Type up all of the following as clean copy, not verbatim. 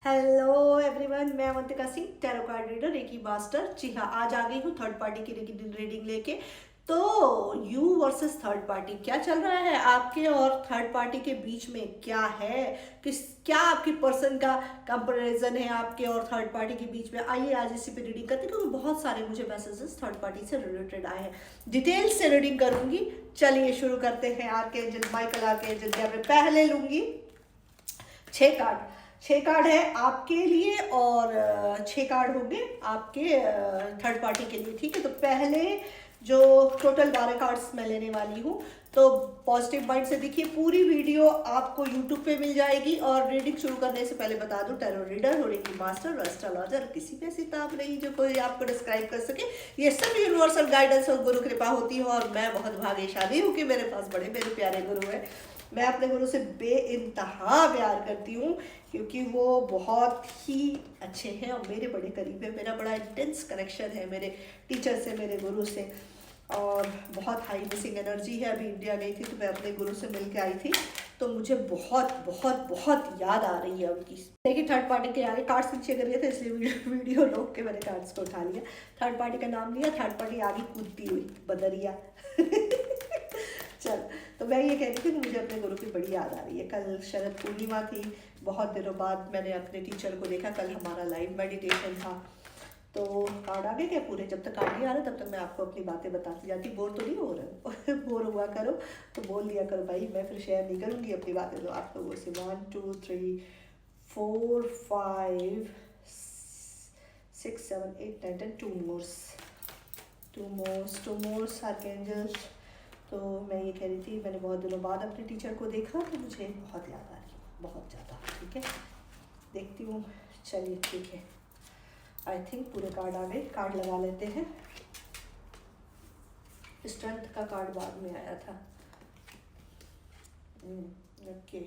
Hello everyone, मैं Avantika Singh, tarot card reader, reiki master. जी हाँ, आज आ गई हूँ थर्ड पार्टी की रीडिंग लेके। तो यू वर्सेस थर्ड पार्टी, क्या चल रहा है आपके और थर्ड पार्टी के बीच में? क्या है, क्या आपकी पर्सन का कंपैरिजन है आपके और थर्ड पार्टी के बीच में? आइए आज इसी पे रीडिंग करते हैं, क्योंकि बहुत सारे मुझे मैसेजेस थर्ड पार्टी से रिलेटेड आए हैं। डिटेल से रीडिंग करूंगी। चलिए शुरू करते हैं। आर्कएंजल माइकल आर्कएंजल क्या मैं पहले लूंगी 6 कार्ड। 6 कार्ड है आपके लिए और 6 कार्ड होंगे आपके थर्ड पार्टी के लिए। ठीक है, तो पहले जो टोटल 12 कार्ड्स मैं लेने वाली हूँ। तो पॉजिटिव माइंड से देखिए, पूरी वीडियो आपको यूट्यूब पे मिल जाएगी। और रीडिंग शुरू करने से पहले बता दूं, tarot reader, reiki master, astrologer किसी पे सिताब नहीं जो कोई आपको डिस्क्राइब कर सके। ये सब यूनिवर्सल गाइडेंस और गुरु कृपा होती है। और मैं बहुत भाग्यशाली हूँ कि मेरे पास बड़े मेरे प्यारे गुरु हैं। मैं अपने गुरु से बेइंतहा प्यार करती हूँ, क्योंकि वो बहुत ही अच्छे हैं और मेरे बड़े करीब है। मेरा बड़ा इंटेंस कनेक्शन है मेरे टीचर से, मेरे गुरु से। और बहुत हाई मिसिंग एनर्जी है। अभी इंडिया गई थी तो मैं अपने गुरु से मिल के आई थी, तो मुझे बहुत बहुत बहुत याद आ रही है उनकी। देखिए, थर्ड पार्टी के आगे कार्ड्स नीचे कर लिए थे, इसलिए वीडियो रोक के मैंने कार्ड्स को उठा लिया। थर्ड पार्टी का नाम लिया, थर्ड पार्टी आगे कूदती हुई बदरिया। चल, तो मैं ये कह रही थी कि मुझे अपने गुरु की बड़ी याद आ रही है। कल शरद पूर्णिमा थी, बहुत दिनों बाद मैंने अपने टीचर को देखा। कल हमारा लाइव मेडिटेशन था। तो कार्ड आ गए क्या पूरे? जब तक कार्ड नहीं आ रहा तब तक मैं आपको अपनी बातें बताती जाती। बोर तो नहीं हो रहे? बोर हुआ करो तो बोल लिया करो भाई, मैं फिर शेयर नहीं करूँगी अपनी बातें तो आप लोगों से। 1 2 3 4 5 6 7 8 9 10 टू मोर्स आर्कएंजल्स। तो मैं ये कह रही थी, मैंने बहुत दिनों बाद अपने टीचर को देखा तो मुझे बहुत याद आ रही है, बहुत ज़्यादा। ठीक है, देखती हूँ। चलिए ठीक है, आई थिंक पूरे कार्ड आ गए। कार्ड लगा लेते हैं। स्ट्रेंथ का कार्ड बाद में आया था। ओके,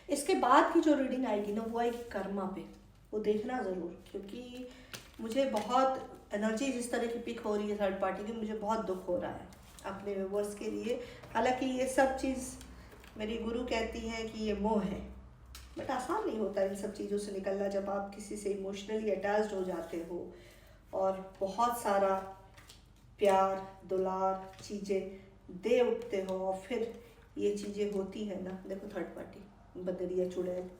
इसके बाद की जो रीडिंग आएगी ना, वो आएगी कर्मा पे। वो देखना ज़रूर, क्योंकि मुझे बहुत एनर्जी जिस तरह की पिक हो रही है थर्ड पार्टी की, मुझे बहुत दुख हो रहा है अपने व्यूवर्स के लिए। हालांकि ये सब चीज़ मेरी गुरु कहती हैं कि ये मोह है, बट आसान नहीं होता इन सब चीज़ों से निकलना जब आप किसी से इमोशनली अटैच्ड हो जाते हो और बहुत सारा प्यार दुलार चीज़ें दे उठते हो और फिर ये चीज़ें होती है ना। देखो, थर्ड पार्टी, बदरिया, चुड़ैल,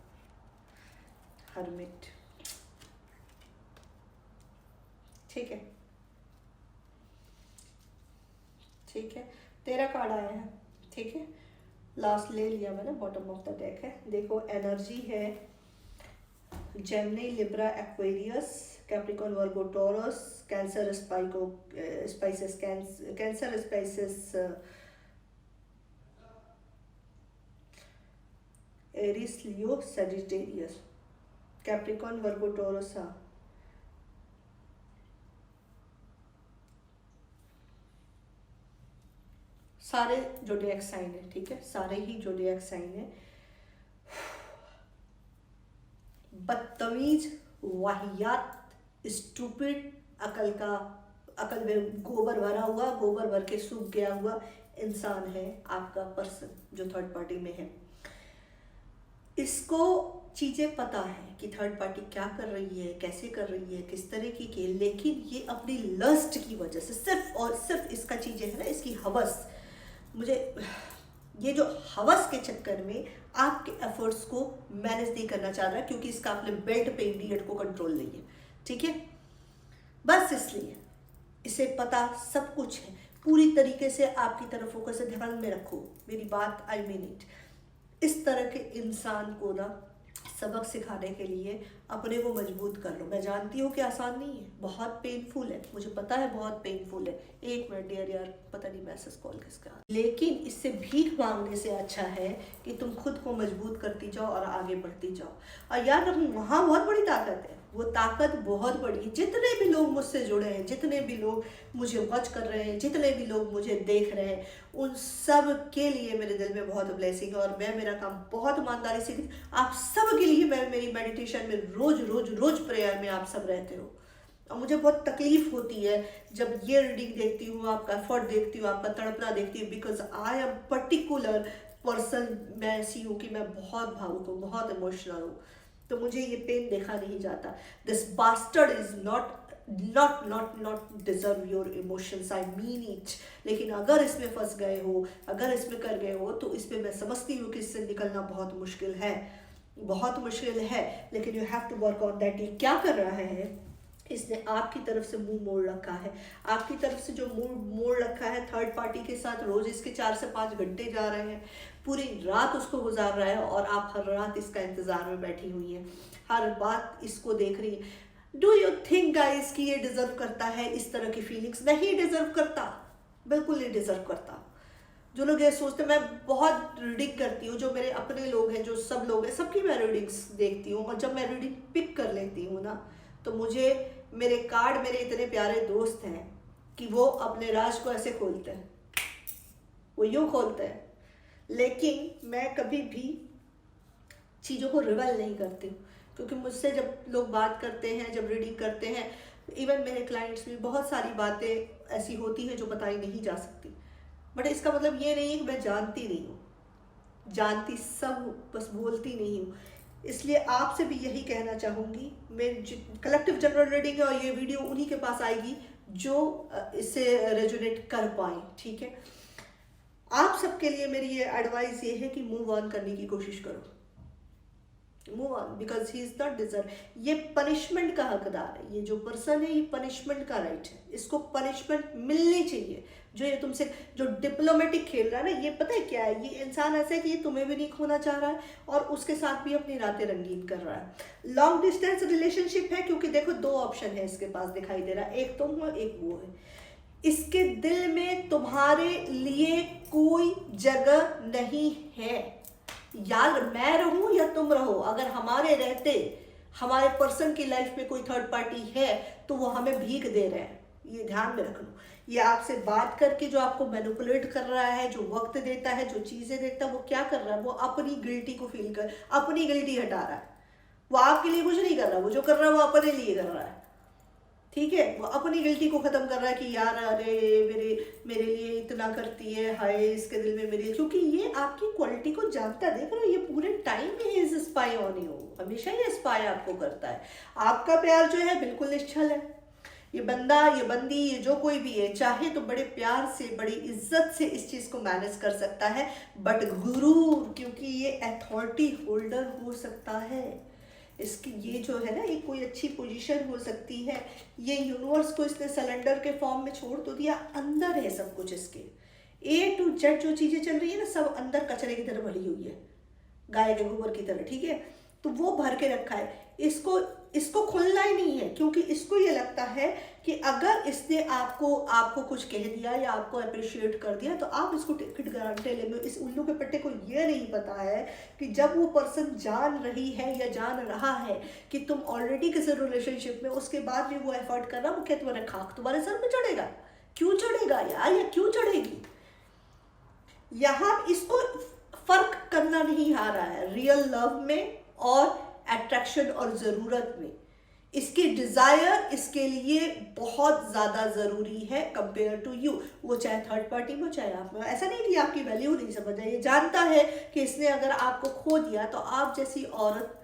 हरमिट। ठीक है, ठीक है, 13 कार्ड आए हैं। ठीक है, लास्ट ले लिया मैंने, बॉटम ऑफ द डेक है। देखो, एनर्जी है Gemini, Libra, Aquarius, Capricorn, Virgo, Taurus, Cancer, Pisces, Cancer Pisces, Aries, Leo, Sagittarius, Capricorn, Virgo, Taurus. हाँ, सारे जोडिएक साइन है। ठीक है, सारे ही जोडिएक साइन है। बदतमीज, वाहियात, स्टूपिड, अकल में गोबर भरा हुआ, गोबर भर के सूख गया हुआ इंसान है आपका पर्सन जो थर्ड पार्टी में है। इसको चीज़ें पता है कि थर्ड पार्टी क्या कर रही है, कैसे कर रही है, किस तरीके की, लेकिन ये अपनी लस्ट की वजह से सिर्फ और सिर्फ इसका चीज़ें है ना, इसकी हवस, मुझे ये जो हवस के चक्कर में आपके एफर्ट्स को मैनेज नहीं करना चाह रहा, क्योंकि इसका अपने बेल्ट पे इंडियट को कंट्रोल नहीं है। ठीक है, बस इसलिए इसे पता सब कुछ है। पूरी तरीके से आपकी तरफ फोकस है, ध्यान में रखो मेरी बात, आई मीन इट। इस तरह के इंसान को ना सबक सिखाने के लिए अपने को मजबूत कर लो। मैं जानती हूँ कि आसान नहीं है, बहुत पेनफुल है, मुझे पता है बहुत पेनफुल है। 1 मिनट डियर यार, पता नहीं मैसेज कॉल किसका। लेकिन इससे भीख मांगने से अच्छा है कि तुम खुद को मजबूत करती जाओ और आगे बढ़ती जाओ। और याद रखो, वहाँ बहुत बड़ी ताकत है, वो ताकत बहुत बड़ी है। जितने भी लोग मुझसे जुड़े हैं, जितने भी लोग मुझे वॉच कर रहे हैं, जितने भी लोग मुझे देख रहे हैं, उन सब के लिए मेरे दिल में बहुत ब्लेसिंग है। और मैं मेरा काम बहुत ईमानदारी से आप सब के लिए, मैं मेरी मेडिटेशन में रोज रोज रोज प्रेयर में आप सब रहते हो, और मुझे बहुत तकलीफ होती है जब ये रीडिंग देखती हूँ, आपका एफर्ट देखती हूँ, आपका तड़पना देखती हूँ, because I am particular person. मैं ऐसी हूँ कि मैं बहुत भावुक हूँ, बहुत इमोशनल हूँ, तो मुझे ये पेन देखा नहीं जाता। This bastard is not deserve your emotions, I mean it. लेकिन अगर इसमें फंस गए हो, अगर इसमें कर गए हो, तो इसमें मैं समझती हूँ कि इससे निकलना बहुत मुश्किल है, बहुत मुश्किल है। लेकिन you have to work on that. ये क्या कर रहा है, इसने आपकी तरफ से मुंह मोड़ रखा है। आपकी तरफ से जो मुंह मोड़ रखा है, थर्ड पार्टी के साथ रोज इसके 4 से 5 घंटे जा रहे हैं, पूरी रात उसको गुजार रहा है, और आप हर रात इसका इंतजार में बैठी हुई हैं, हर बात इसको देख रही है। डू यू थिंक गाइस कि ये डिजर्व करता है इस तरह की फीलिंग्स? नहीं डिजर्व करता, बिल्कुल नहीं डिजर्व करता। जो लोग ये सोचते, मैं बहुत रीडिंग करती हूँ, जो मेरे अपने लोग हैं, जो सब लोग हैं, सबकी मैं रीडिंग्स देखती हूँ, और जब मैं रीडिंग पिक कर लेती हूँ ना, तो मुझे मेरे कार्ड, मेरे इतने प्यारे दोस्त हैं कि वो अपने राज को ऐसे खोलते हैं, वो यूँ खोलते हैं। लेकिन मैं कभी भी चीज़ों को रिवेल नहीं करती हूँ, क्योंकि मुझसे जब लोग बात करते हैं, जब रीडिंग करते हैं, इवन मेरे क्लाइंट्स में बहुत सारी बातें ऐसी होती हैं जो बताई नहीं जा सकती। बट इसका मतलब ये नहीं है कि मैं जानती नहीं हूँ, जानती सब हूँ, बस बोलती नहीं हूँ। इसलिए आपसे भी यही कहना चाहूँगी, मेरी कलेक्टिव जनरल रीडिंग है, और ये वीडियो उन्हीं के पास आएगी जो इससे रेजोनेट कर पाए, ठीक है। आप सबके लिए मेरी ये एडवाइस ये है कि मूव ऑन करने की कोशिश करो, move on, because he is not deserve. ये पनिशमेंट का हकदार है, ये जो पर्सन है, ये पनिशमेंट का राइट है, इसको पनिशमेंट मिलनी चाहिए। जो ये तुमसे जो डिप्लोमेटिक खेल रहा है ना, ये पता है क्या है, ये इंसान ऐसा है कि ये तुम्हें भी नहीं खोना चाह रहा है, और उसके साथ भी अपनी रातें रंगीन कर रहा है। लॉन्ग डिस्टेंस रिलेशनशिप है, क्योंकि देखो 2 ऑप्शन है इसके पास दिखाई दे रहा है, एक तुम हो, एक वो है। इसके दिल में तुम्हारे लिए कोई जगह नहीं है। यार मैं रहूं या तुम रहो, अगर हमारे रहते हमारे पर्सन की लाइफ में कोई थर्ड पार्टी है, तो वो हमें भीख दे रहे हैं, ये ध्यान में रख लो। ये आपसे बात करके जो आपको मैनिपुलेट कर रहा है, जो वक्त देता है, जो चीजें देखता है, वो क्या कर रहा है, वो अपनी गिल्टी को फील कर, अपनी गिल्टी हटा रहा है। वो आपके लिए कुछ नहीं कर रहा, वो जो कर रहा है वो अपने लिए कर रहा है, ठीक है। वो अपनी गिल्टी को खत्म कर रहा है कि यार अरे मेरे लिए इतना करती है, हाय इसके दिल में मेरे, क्योंकि ये आपकी क्वालिटी को जानता है। देख रहे हो, ये पूरे टाइम में इज स्पाई ऑन यू, हमेशा ये स्पाई आपको करता है। आपका प्यार जो है बिल्कुल निश्चल है। ये बंदा, ये बंदी, ये जो कोई भी है, चाहे तो बड़े प्यार से, बड़ी इज्जत से इस चीज को मैनेज कर सकता है, बट गुरूर, क्योंकि ये अथॉरिटी होल्डर हो सकता है, इसकी ये जो है ना, ये कोई अच्छी पोजीशन हो सकती है, ये यूनिवर्स को इसने सिलेंडर के फॉर्म में छोड़ तो दिया, अंदर है सब कुछ इसके, A to Z जो चीजें चल रही है ना, सब अंदर कचरे की तरह भरी हुई है, गाय के गोबर की तरह, ठीक है। तो वो भर के रखा है, इसको खुलना ही नहीं है, क्योंकि इसको ये लगता है कि अगर इसने आपको कुछ कह दिया या आपको अप्रिशिएट कर दिया, तो आप इसको टिकट गारंटी लेंगे। इस उल्लू के पट्टे को ये नहीं पता है कि जब वो पर्सन जान रही है या जान रहा है कि तुम ऑलरेडी किसी रिलेशनशिप में, उसके बाद भी वो एफर्ट कर रहा, वो क्या तुम्हारा खाक तुम्हारे सर में चढ़ेगा? क्यों चढ़ेगा यार, या क्यों चढ़ेगी? यहाँ इसको फर्क करना नहीं आ रहा है रियल लव में और अट्रैक्शन और ज़रूरत में। इसकी डिज़ायर इसके लिए बहुत ज़्यादा ज़रूरी है कंपेयर टू यू। वो चाहे थर्ड पार्टी में, चाहे आप में, ऐसा नहीं कि आपकी वैल्यू नहीं समझ रहा, ये जानता है कि इसने अगर आपको खो दिया तो आप जैसी औरत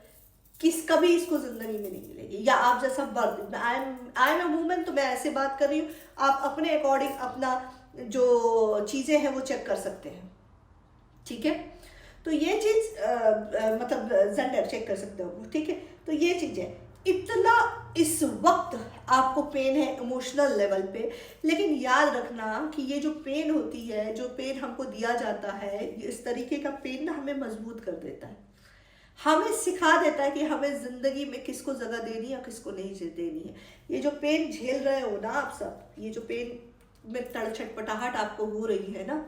कभी इसको जिंदगी में नहीं मिलेगी, या आप जैसा मर्द। आई एम अ वुमन, तो मैं ऐसे बात कर रही हूँ, आप अपने अकॉर्डिंग अपना जो चीज़ें हैं वो चेक कर सकते हैं, ठीक है। तो ये चीज़ मतलब जेंडर चेक कर सकते हो, ठीक है। तो ये चीज़ है, इतना इस वक्त आपको पेन है इमोशनल लेवल पे, लेकिन याद रखना कि ये जो पेन होती है, जो पेन हमको दिया जाता है, इस तरीके का पेन ना हमें मजबूत कर देता है, हमें सिखा देता है कि हमें जिंदगी में किसको जगह देनी है और किसको नहीं देनी है। ये जो पेन झेल रहे हो ना आप सब, ये जो पेन में छटपटाहट आपको हो रही है ना,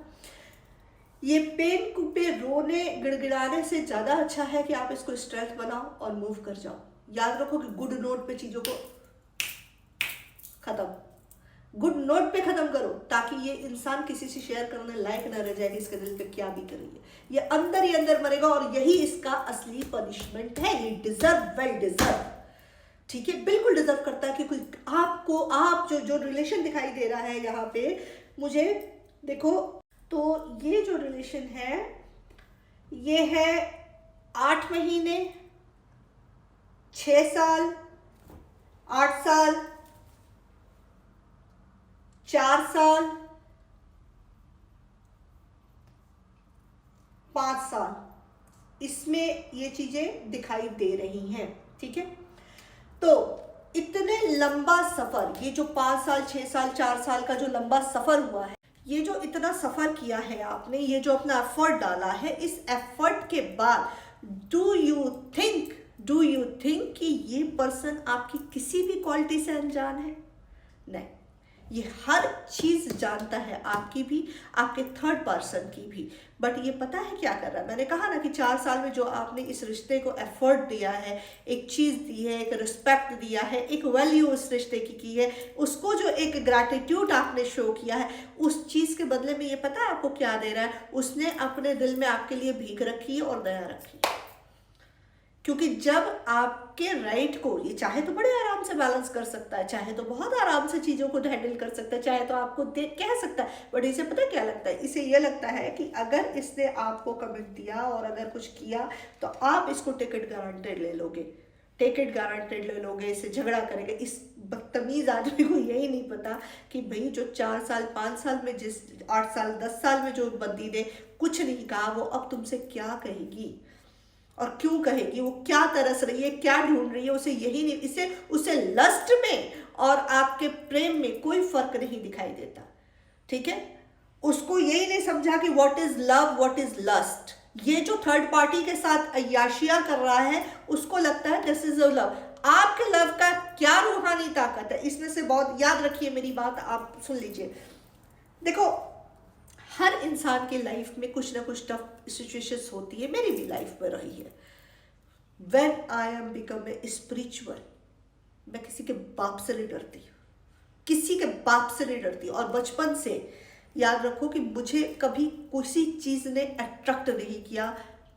ये पेन को पे रोने गिड़गिड़ाने से ज़्यादा अच्छा है कि आप इसको स्ट्रेंथ बनाओ और मूव कर जाओ। याद रखो कि गुड नोट पे चीज़ों को ख़त्म, गुड नोट पे ख़त्म करो, ताकि ये इंसान किसी से शेयर करने लायक ना रह जाए कि इसके दिल पे क्या बीत रही है। ये अंदर ही अंदर मरेगा, और यही इसका असली पनिशमेंट है। ये डिजर्व, वेल डिजर्व, ठीक है, बिल्कुल डिजर्व करता है कि कोई आपको, आप जो जो रिलेशन दिखाई दे रहा है यहाँ पे मुझे, देखो, तो ये जो रिलेशन है ये है 8 महीने, 6 साल, 8 साल, 4 साल, 5 साल, इसमें ये चीजें दिखाई दे रही हैं। ठीक है, तो इतने लंबा सफर, ये जो 5 साल, 6 साल, 4 साल का जो लंबा सफर हुआ है, ये जो इतना सफर किया है आपने, ये जो अपना एफर्ट डाला है, इस एफर्ट के बाद डू यू थिंक कि ये पर्सन आपकी किसी भी क्वालिटी से अनजान है? नहीं, ये हर चीज जानता है, आपकी भी, आपके थर्ड पर्सन की भी। बट ये पता है क्या कर रहा है? मैंने कहा ना कि 4 साल में जो आपने इस रिश्ते को एफर्ट दिया है, एक चीज दी है, एक रिस्पेक्ट दिया है, एक वैल्यू उस रिश्ते की है, उसको जो एक ग्रैटिट्यूड आपने शो किया है, उस चीज के बदले में ये पता है आपको क्या दे रहा है? उसने अपने दिल में आपके लिए भीख रखी है और दया रखी है। क्योंकि जब आपके राइट को, ये चाहे तो बड़े आराम से बैलेंस कर सकता है, चाहे तो बहुत आराम से चीज़ों को हैंडल कर सकता है, चाहे तो आपको देख कह सकता है, बट इसे पता क्या लगता है? इसे ये लगता है कि अगर इसने आपको कमेंट दिया और अगर कुछ किया तो आप इसको टिकट गारंटेड ले लोगे, टिकट गारंटेड ले लोगे, इससे झगड़ा करेंगे। इस बदतमीज आदमी को यही नहीं पता कि भाई जो 4 साल 5 साल में, जिस 8 साल 10 साल में जो बंदी ने कुछ नहीं कहा, वो अब तुमसे क्या कहेगी और क्यों कहेगी? वो क्या तरस रही है, क्या ढूंढ रही है, उसे यही नहीं, इसे उसे लस्ट में और आपके प्रेम में कोई फर्क नहीं दिखाई देता। ठीक है, उसको यही नहीं समझा कि what is love, what is lust. ये जो थर्ड पार्टी के साथ अय्याशिया कर रहा है, उसको लगता है दिस इज अ लव। आपके लव का क्या रूहानी ताकत है? इसमें से बहुत याद रखिए मेरी बात, आप सुन लीजिए। देखो, हर इंसान के लाइफ में कुछ ना कुछ टफ सिचुएशंस होती है, मेरी भी लाइफ में रही है। When I am become a spiritual, मैं किसी के बाप से नहीं डरती, किसी के बाप से नहीं डरती। और बचपन से याद रखो कि मुझे कभी किसी चीज ने अट्रैक्ट नहीं किया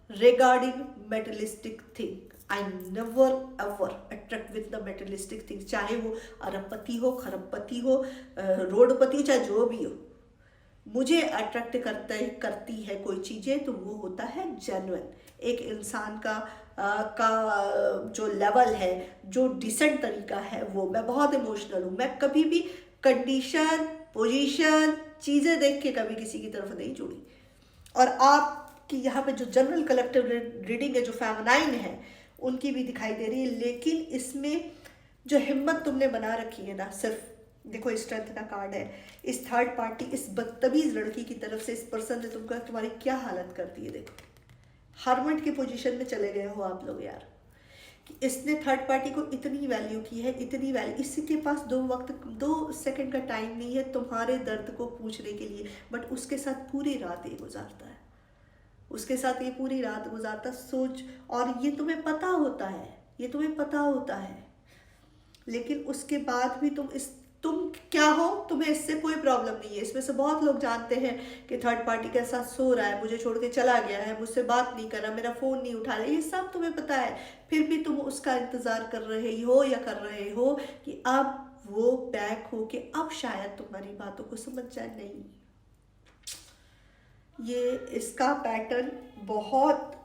regarding मेटलिस्टिक thing. I never ever attract with the मेटलिस्टिक thing, चाहे वो अरबपति हो, खरबपति हो, रोडपति हो, चाहे जो भी हो। मुझे अट्रैक्ट करती है कोई चीज़ें तो वो होता है जेन्युइन, एक इंसान का जो लेवल है, जो डिसेंट तरीका है, वो। मैं बहुत इमोशनल हूँ, मैं कभी भी कंडीशन, पोजीशन, चीज़ें देख के कभी किसी की तरफ नहीं जुड़ी। और आपकी यहाँ पे जो जनरल कलेक्टिव रीडिंग है, जो फेमिनाइन है, उनकी भी दिखाई दे रही है। लेकिन इसमें जो हिम्मत तुमने बना रखी है ना, सिर्फ देखो स्ट्रेंथ का कार्ड है, इस थर्ड पार्टी, इस बदतमीज लड़की की तरफ से इस पर्सन ने तुमको तुम्हारी क्या हालत कर दी है। देखो, हरमट की पोजीशन में चले गए हो आप लोग यार, कि इसने थर्ड पार्टी को इतनी वैल्यू की है, इतनी वैल्यू। इसके पास 2 सेकंड का टाइम नहीं है तुम्हारे दर्द को पूछने के लिए, बट उसके साथ पूरी रात ये गुजारता है, उसके साथ ये पूरी रात गुजारता। सोच, और ये तुम्हें पता होता है, ये तुम्हें पता होता है, लेकिन उसके बाद भी तुम क्या हो, तुम्हें इससे कोई प्रॉब्लम नहीं है। इसमें से बहुत लोग जानते हैं कि थर्ड पार्टी के साथ सो रहा है, मुझे छोड़ के चला गया है, मुझसे बात नहीं कर रहा, मेरा फ़ोन नहीं उठा रहा, ये सब तुम्हें पता है। फिर भी तुम उसका इंतज़ार कर रहे हो या कर रहे हो कि अब वो बैक हो के अब शायद तुम्हारी बातों को समझ जाए। नहीं, ये इसका पैटर्न बहुत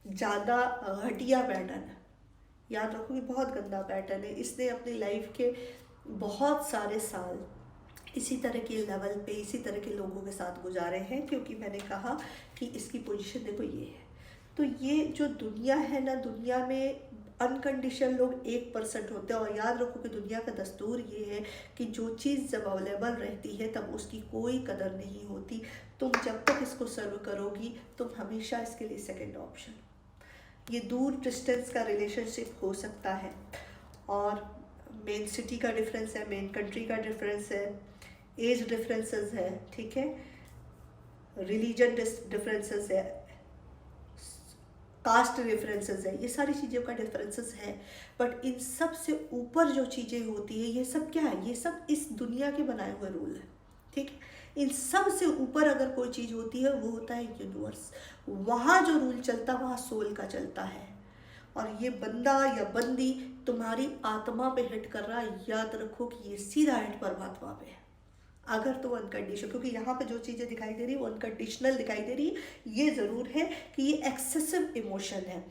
ज़्यादा घटिया पैटर्न है, याद रखो कि बहुत गंदा पैटर्न है। इसने अपनी लाइफ के बहुत सारे साल इसी तरह के लेवल पे, इसी तरह के लोगों के साथ गुजारे हैं, क्योंकि मैंने कहा कि इसकी पोजीशन देखो ये है। तो ये जो दुनिया है ना, दुनिया में अनकंडीशनल लोग 1% होते हैं। और याद रखो कि दुनिया का दस्तूर ये है कि जो चीज़ जब अवेलेबल रहती है तब उसकी कोई कदर नहीं होती। तुम जब तक इसको सर्व करोगी, तुम हमेशा इसके लिए सेकेंड ऑप्शन। ये दूर डिस्टेंस का रिलेशनशिप हो सकता है, और मेन सिटी का डिफरेंस है, मेन कंट्री का डिफरेंस है, एज डिफरेंसेस है, ठीक है, रिलीजन डिफरेंसेस है, कास्ट डिफरेंसेस है, ये सारी चीज़ों का डिफरेंसेस है। बट इन सब से ऊपर जो चीज़ें होती है, ये सब क्या है? ये सब इस दुनिया के बनाए हुए रूल है, ठीक है। इन सब से ऊपर अगर कोई चीज़ होती है, वो होता है यूनिवर्स। वहाँ जो रूल चलता है, वहाँ सोल का चलता है। और ये बंदा या बंदी तुम्हारी आत्मा पे हिट कर रहा है, याद रखो कि ये सीधा हिट परमात्मा पे है। अगर तो अनकंडीशनल, क्योंकि यहाँ पे जो चीज़ें दिखाई दे रही है वो अनकंडीशनल दिखाई दे रही है, ये ज़रूर है कि ये एक्सेसिव इमोशन है।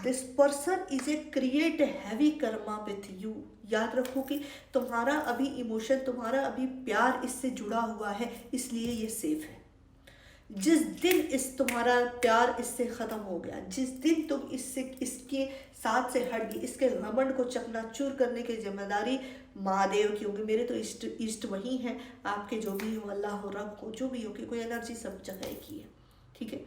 This person is a create heavy Karma with you. याद रखो कि तुम्हारा अभी इमोशन, तुम्हारा अभी प्यार इससे जुड़ा हुआ है, इसलिए ये सेफ है। जिस दिन इस तुम्हारा प्यार इससे ख़त्म हो गया, जिस दिन तुम इससे, इसके साथ से हट गई, इसके घमंड को चकनाचूर करने की जिम्मेदारी महादेव की होगी। मेरे तो इष्ट वही हैं, आपके जो भी हो, अल्लाह हो, रब हो, जो भी हो, कि कोई एनर्जी सब जगह की है, ठीक है,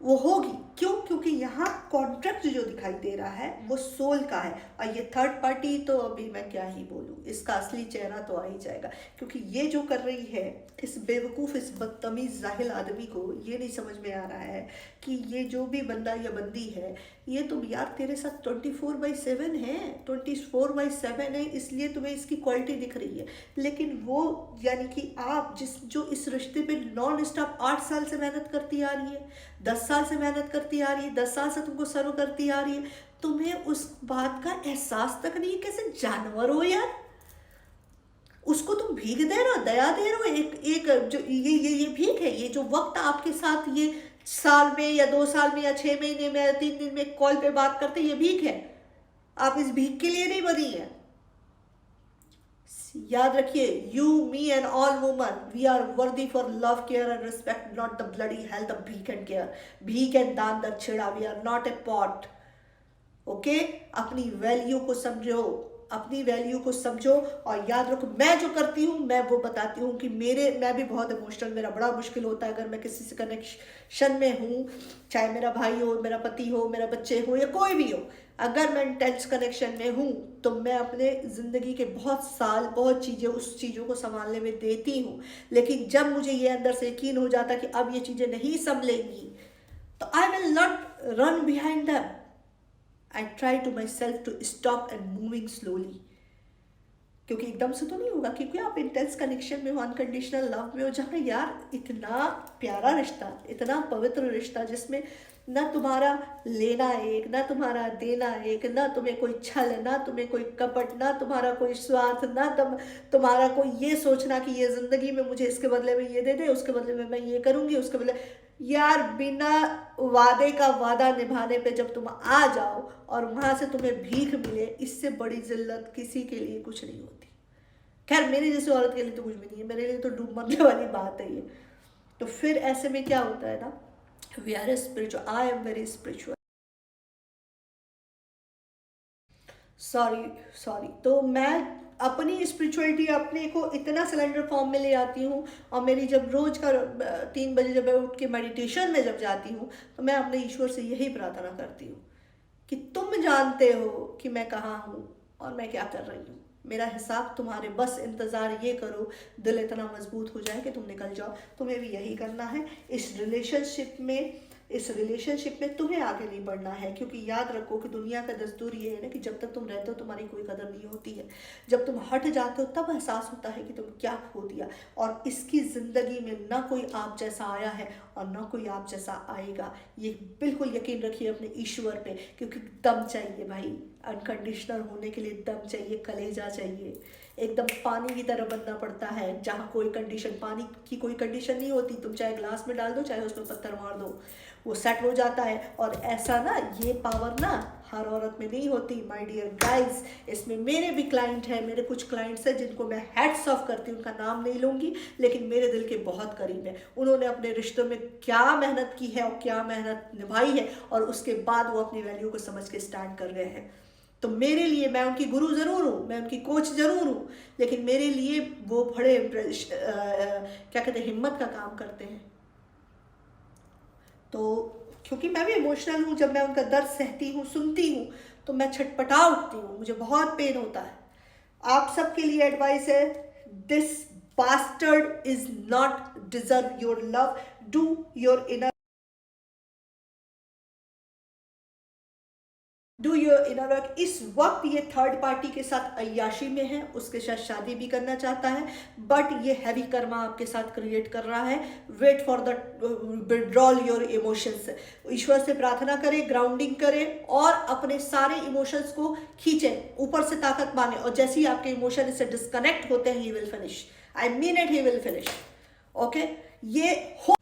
वो होगी। क्यों? क्योंकि यहाँ कॉन्ट्रैक्ट जो दिखाई दे रहा है वो सोल का है, और ये थर्ड पार्टी तो अभी मैं क्या ही बोलूँ, इसका असली चेहरा तो आ ही जाएगा। क्योंकि ये जो कर रही है, इस बेवकूफ़, इस बदतमीज़ जाहिल आदमी को ये नहीं समझ में आ रहा है कि ये जो भी बंदा या बंदी है, ये तुम यार तेरे साथ 24/7 है, 24/7 है, इसलिए तुम्हें इसकी क्वालिटी दिख रही है। लेकिन वो, यानी कि आप जो इस रिश्ते पे नॉन स्टॉप 8 साल से मेहनत करती आ रही है, 10 साल से मेहनत करती आ रही है, 10 साल से तुमको सर्व करती आ रही है, तुम्हें उस बात का एहसास तक नहीं। कैसे जानवर हो यार, उसको तुम भीख दे रहे हो, दया दे रहे हो। एक जो ये भीख है, ये जो वक्त आपके साथ, ये साल में या 2 साल में या 6 महीने में या 3 दिन में कॉल पे बात करते, ये भीख है। आप इस भीख के लिए नहीं बनी है। याद रखिए, you, me and all woman, we are worthy for love, care and respect, not the bloody health of भीख एंड केयर, भीख एंड दान दक्षिणा। We are not a pot. Okay, अपनी वैल्यू को समझो, अपनी वैल्यू को समझो, और याद रखो, मैं जो करती हूँ मैं वो बताती हूँ कि मैं भी बहुत इमोशनल, मेरा बड़ा मुश्किल होता है अगर मैं किसी से कनेक्शन में हूँ, चाहे मेरा भाई हो, मेरा पति हो, मेरा बच्चे हो, या कोई भी हो। अगर मैं इंटेंस कनेक्शन में हूँ तो मैं अपने ज़िंदगी के बहुत साल, बहुत चीज़ें, उस चीज़ों को संभालने में देती हूँ। लेकिन जब मुझे ये अंदर से यकीन हो जाता कि अब ये चीज़ें नहीं संभलेंगी, तो I will not run behind them. I try to myself to stop and moving slowly। क्योंकि एकदम से तो नहीं होगा, क्योंकि आप इंटेंस कनेक्शन में हो, अनकंडीशनल लव में हो, जहाँ यार इतना प्यारा रिश्ता, इतना पवित्र रिश्ता, जिसमें ना तुम्हारा लेना एक, ना तुम्हारा देना एक, ना तुम्हें कोई छल, ना तुम्हें कोई कपट, ना तुम्हारा कोई स्वार्थ, ना तुम्हारा कोई ये सोचना कि ये ज़िंदगी में मुझे इसके बदले में ये दे दे, उसके बदले में मैं ये करूँगी, उसके बदले। यार बिना वादे का वादा निभाने पे जब तुम आ जाओ और वहाँ से तुम्हें भीख मिले, इससे बड़ी जिल्लत किसी के लिए कुछ नहीं होती। खैर मेरी जैसी औरत के लिए तो कुछ भी नहीं है, मेरे लिए तो डूब मरने वाली बात है ये। तो फिर ऐसे में क्या होता है ना, we are spiritual, I am very spiritual. Sorry, तो मैं अपनी स्पिरिचुअलिटी अपने को इतना सिलेंडर फॉर्म में ले आती हूँ, और मेरी जब रोज का 3 बजे जब मैं उठ के मेडिटेशन में जब जाती हूँ, तो मैं अपने ईश्वर से यही प्रार्थना करती हूँ कि तुम जानते हो कि मैं कहाँ हूँ और मैं क्या कर रही हूँ। मेरा हिसाब तुम्हारे, बस इंतज़ार ये करो, दिल इतना मजबूत हो जाए कि तुम निकल जाओ। तुम्हें भी यही करना है इस रिलेशनशिप में तुम्हें आगे नहीं बढ़ना है। क्योंकि याद रखो कि दुनिया का दस्तूर ये है ना कि जब तक तुम रहते हो तुम्हारी कोई कदर नहीं होती है, जब तुम हट जाते हो तब एहसास होता है कि तुम क्या खो दिया। और इसकी ज़िंदगी में ना कोई आप जैसा आया है और ना कोई आप जैसा आएगा, ये बिल्कुल यकीन रखिए अपने ईश्वर पे। क्योंकि दम चाहिए भाई, अनकंडीशनल होने के लिए दम चाहिए, कलेजा चाहिए, एकदम पानी की तरह बनना पड़ता है, जहाँ कोई कंडीशन, पानी की कोई कंडीशन नहीं होती। तुम चाहे ग्लास में डाल दो, चाहे उसमें पत्थर मार दो, वो सेट हो जाता है। और ऐसा ना, ये पावर ना हर औरत में नहीं होती माय डियर गाइस। इसमें मेरे भी क्लाइंट हैं, मेरे कुछ क्लाइंट्स हैं जिनको मैं हैट्स ऑफ करती हूँ, उनका नाम नहीं लूँगी, लेकिन मेरे दिल के बहुत करीब है। उन्होंने अपने रिश्तों में क्या मेहनत की है और क्या मेहनत निभाई है, और उसके बाद वो अपनी वैल्यू को समझ के स्टैंड कर रहे हैं। तो मेरे लिए, मैं उनकी गुरु ज़रूर हूँ, मैं उनकी कोच ज़रूर हूँ, लेकिन मेरे लिए वो बड़े क्या कहते हैं, हिम्मत का काम करते हैं। तो क्योंकि मैं भी इमोशनल हूँ, जब मैं उनका दर्द सहती हूँ, सुनती हूँ, तो मैं छटपटा उठती हूँ, मुझे बहुत पेन होता है। आप सबके लिए एडवाइस है, this bastard is not deserve your love, do your inner do your inner work. इस वक्त ये थर्ड पार्टी के साथ अय्याशी में है, उसके साथ शादी भी करना चाहता है, बट ये हैवी कर्मा आपके साथ क्रिएट कर रहा है। Wait for the withdrawal your emotions. ईश्वर से प्रार्थना करें, ग्राउंडिंग करें और अपने सारे इमोशंस को खींचें, ऊपर से ताकत माने, और जैसे ही आपके इमोशन इससे डिस्कनेक्ट होते हैं, he will finish. I mean it, he will finish. Okay, ये हो।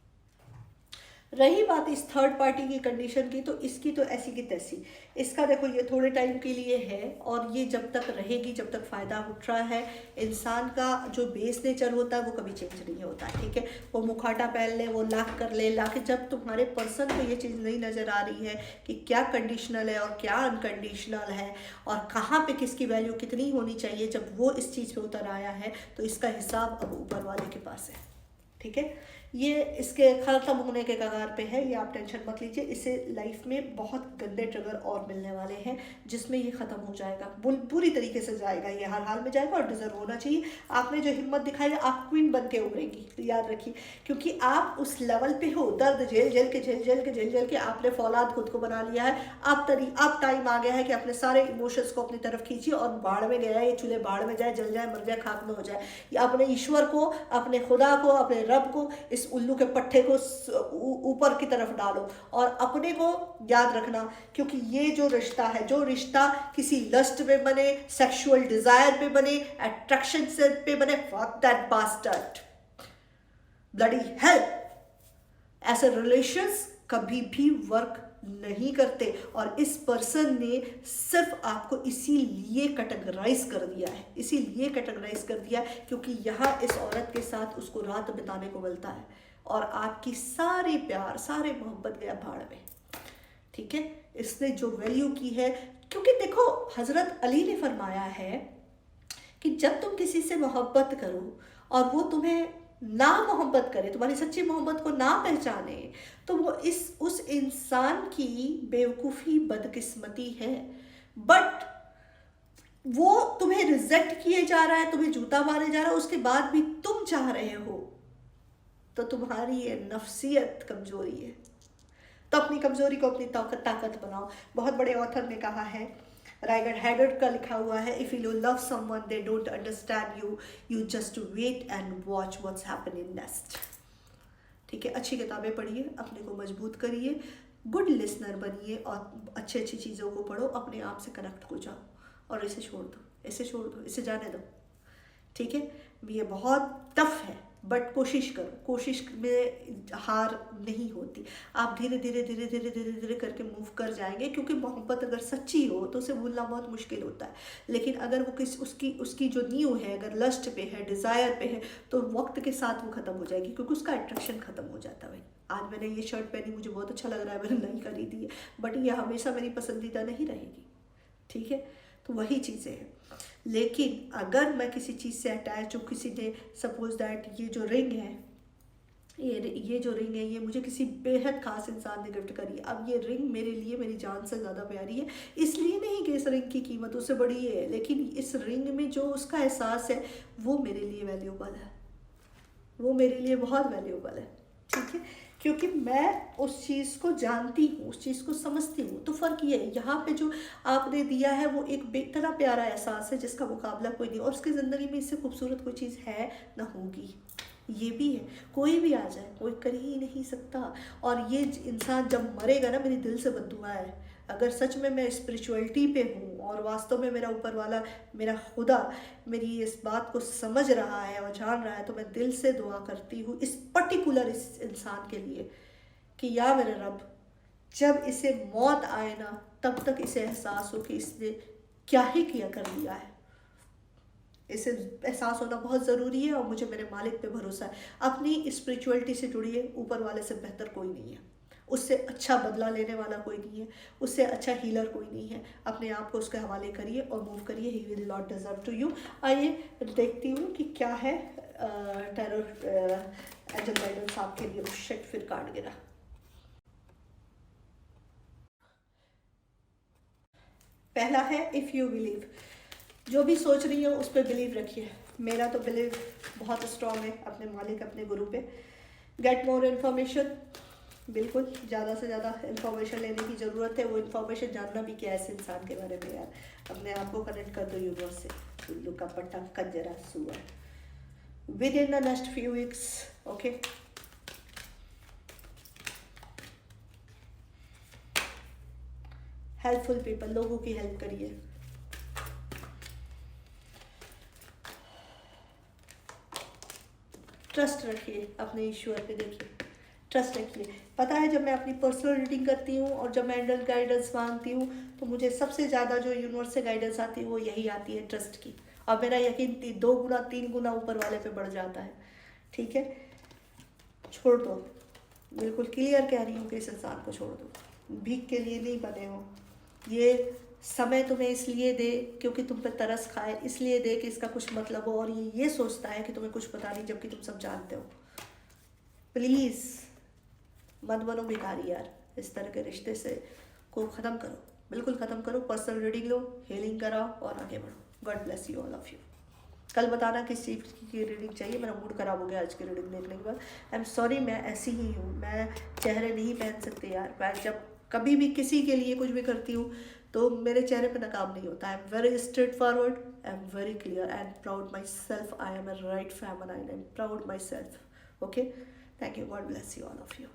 रही बात इस थर्ड पार्टी की कंडीशन की, तो इसकी तो ऐसी की तैसी। इसका देखो, ये थोड़े टाइम के लिए है और ये जब तक रहेगी, जब तक फ़ायदा उठ रहा है। इंसान का जो बेस नेचर होता है वो कभी चेंज नहीं होता, ठीक है। वो मुखाटा पहन ले, वो लाख कर ले, लाके जब तुम्हारे पर्सन को ये चीज़ नहीं नज़र आ रही है कि क्या कंडीशनल है और क्या अनकंडीशनल है और कहाँ पे किसकी वैल्यू कितनी होनी चाहिए, जब वो इस चीज़ पे उतर आया है, तो इसका हिसाब अब ऊपर वाले के पास है, ठीक है। ये इसके ख़त्म होने के कगार पे है, ये आप टेंशन मत लीजिए। इसे लाइफ में बहुत गंदे ट्रिगर और मिलने वाले हैं, जिसमें ये ख़त्म हो जाएगा, पूरी तरीके से जाएगा, ये हर हाल में जाएगा और डिजर्व होना चाहिए। आपने जो हिम्मत दिखाई है, आप क्वीन बन के उभरेंगी, तो याद रखिए, क्योंकि आप उस लेवल पे हो। दर्द झेल झेल के आपने फौलाद खुद को बना लिया है। अब टाइम आ गया है कि अपने सारे इमोशंस को अपनी तरफ खींचिए और बाढ़ में गया है ये चूल्हे, बाढ़ में जाए, जल जाए, मर जाए, खाक में हो जाए। या अपने ईश्वर को, अपने खुदा को, अपने रब को, इस उल्लू के पट्टे को ऊपर की तरफ डालो और अपने को याद रखना, क्योंकि ये जो रिश्ता है, जो रिश्ता किसी लस्ट में बने, सेक्सुअल डिजायर पे बने, अट्रैक्शन से पे बने, fuck that bastard, bloody hell. ऐसे रिलेशंस कभी भी वर्क नहीं करते और इस पर्सन ने सिर्फ आपको इसीलिए कैटेगराइज कर दिया है, इसीलिए कैटेगराइज कर दिया है क्योंकि यहाँ इस औरत के साथ उसको रात बिताने को मिलता है और आपकी सारी प्यार, सारे मोहब्बत गया भाड़ में, ठीक है। इसने जो वैल्यू की है, क्योंकि देखो हजरत अली ने फरमाया है कि जब तुम किसी से मोहब्बत करो और वो तुम्हें ना मोहब्बत करे, तुम्हारी सच्ची मोहब्बत को ना पहचाने, तो वो उस इंसान की बेवकूफ़ी, बदकिस्मती है। बट वो तुम्हें रिजेक्ट किए जा रहा है, तुम्हें जूता मारे जा रहा है, उसके बाद भी तुम चाह रहे हो, तो तुम्हारी ये नफ्सियत कमजोरी है। तो अपनी कमजोरी को अपनी ताकत बनाओ। बहुत बड़े ऑथर ने कहा है, राइगर हैगर्ड का लिखा हुआ है, if you love someone they don't understand you, you just wait and watch what's happen in next. ठीक है, अच्छी किताबें पढ़िए, अपने को मजबूत करिए, गुड लिसनर बनिए और अच्छी चीज़ों को पढ़ो, अपने आप से कनेक्ट हो जाओ और इसे छोड़ दो, इसे जाने दो, ठीक है। ये बहुत टफ है बट कोशिश करो, कोशिश में हार नहीं होती। आप धीरे धीरे करके मूव कर जाएंगे, क्योंकि मोहब्बत अगर सच्ची हो तो उसे भूलना बहुत मुश्किल होता है। लेकिन अगर वो उसकी जो नींव है, अगर लस्ट पे है, डिज़ायर पे है, तो वक्त के साथ वो ख़त्म हो जाएगी, क्योंकि उसका अट्रैक्शन ख़त्म हो जाता है। भाई आज मैंने ये शर्ट पहनी, मुझे बहुत अच्छा लग रहा है, मैंने नहीं खरीदी है, बट ये हमेशा मेरी पसंदीदा नहीं रहेगी, ठीक है। तो वही चीज़ें हैं। लेकिन अगर मैं किसी चीज़ से अटैच हूँ, किसी ने सपोज दैट ये जो रिंग है, ये जो रिंग है, ये मुझे किसी बेहद खास इंसान ने गिफ्ट करी है। अब ये रिंग मेरे लिए मेरी जान से ज़्यादा प्यारी है, इसलिए नहीं कि इस रिंग की कीमत उससे बड़ी है, लेकिन इस रिंग में जो उसका एहसास है वो मेरे लिए वैल्यूबल है, वो मेरे लिए बहुत वैल्यूबल है, ठीक है। क्योंकि मैं उस चीज़ को जानती हूँ, उस चीज़ को समझती हूँ। तो फ़र्क ये है, यहाँ पे जो आपने दिया है वो एक बेहतरा प्यारा एहसास है जिसका मुकाबला कोई नहीं, और उसकी ज़िंदगी में इससे खूबसूरत कोई चीज़ है ना होगी। ये भी है, कोई भी आ जाए कोई कर ही नहीं सकता। और ये इंसान जब मरेगा ना, मेरी दिल से बद्दुआ है, अगर सच में मैं स्पिरिचुअलिटी पे हूँ और वास्तव में मेरा ऊपर वाला, मेरा खुदा मेरी इस बात को समझ रहा है और जान रहा है, तो मैं दिल से दुआ करती हूँ इस पर्टिकुलर इस इंसान के लिए कि या मेरे रब, जब इसे मौत आए ना, तब तक इसे एहसास हो कि इसने क्या ही किया कर लिया है। इसे एहसास होना बहुत ज़रूरी है और मुझे मेरे मालिक पे भरोसा है। अपनी स्पिरिचुअलिटी से जुड़िए, ऊपर वाले से बेहतर कोई नहीं है, उससे अच्छा बदला लेने वाला कोई नहीं है, उससे अच्छा हीलर कोई नहीं है। अपने आप को उसके हवाले करिए और मूव करिए, he will not deserve to you. आइए देखती हूँ कि क्या है टैरो एंजल गाइडेंस आपके लिए। शिट, फिर कार्ड गिरा। पहला है इफ़ यू बिलीव। जो भी सोच रही हो उस पर बिलीव रखिए। मेरा तो बिलीव बहुत स्ट्रॉन्ग है अपने मालिक, अपने गुरु पे। गेट मोर इन्फॉर्मेशन, बिल्कुल ज़्यादा से ज़्यादा इंफॉर्मेशन लेने की ज़रूरत है, वो इंफॉर्मेशन जानना भी क्या है इस इंसान के बारे में यार। अपने आप को कनेक्ट कर दो यूनिवर्स से। उल्लू का पट्टा कंजरा सुअर। With in the next few weeks, okay. Helpful people, लोगों की हेल्प करिए। ट्रस्ट रखिए अपने ईश्वर पे, देखिए ट्रस्ट रखिए। पता है, जब मैं अपनी पर्सनल रीडिंग करती हूँ और जब मैं एंजल गाइडेंस मांगती हूँ तो मुझे सबसे ज़्यादा जो यूनिवर्स से गाइडेंस आती है वो यही आती है, ट्रस्ट की। और मेरा यकीन 2 गुना 3 गुना ऊपर वाले पे बढ़ जाता है। ठीक है, छोड़ दो। बिल्कुल क्लियर कह रही हूँ कि इस इंसान को छोड़ दो। भीख के लिए नहीं बने हो। ये समय तुम्हें इसलिए दे क्योंकि तुम पे तरस खाए, इसलिए दे कि इसका कुछ मतलब हो, और ये सोचता है कि तुम्हें कुछ पता नहीं जबकि तुम सब जानते हो। प्लीज़ मत बनो भिखारी यार। इस तरह के रिश्ते से को ख़त्म करो, बिल्कुल ख़त्म करो। पर्सनल रीडिंग लो, हीलिंग कराओ और आगे बढ़ो। God bless you, all of you. कल बताना किस चीज़ की रीडिंग चाहिए। मेरा मूड ख़राब हो गया आज की रीडिंग देखने के बाद। आई एम सॉरी, मैं ऐसी ही हूँ। मैं चेहरे नहीं पहन सकती यार। मैं जब कभी भी किसी के लिए कुछ भी करती हूँ तो मेरे चेहरे पे नकाब नहीं होता। I am very straight forward, I am very clear and proud myself. I am a right feminine, I am proud myself. Okay, thank you, God bless you, all of you.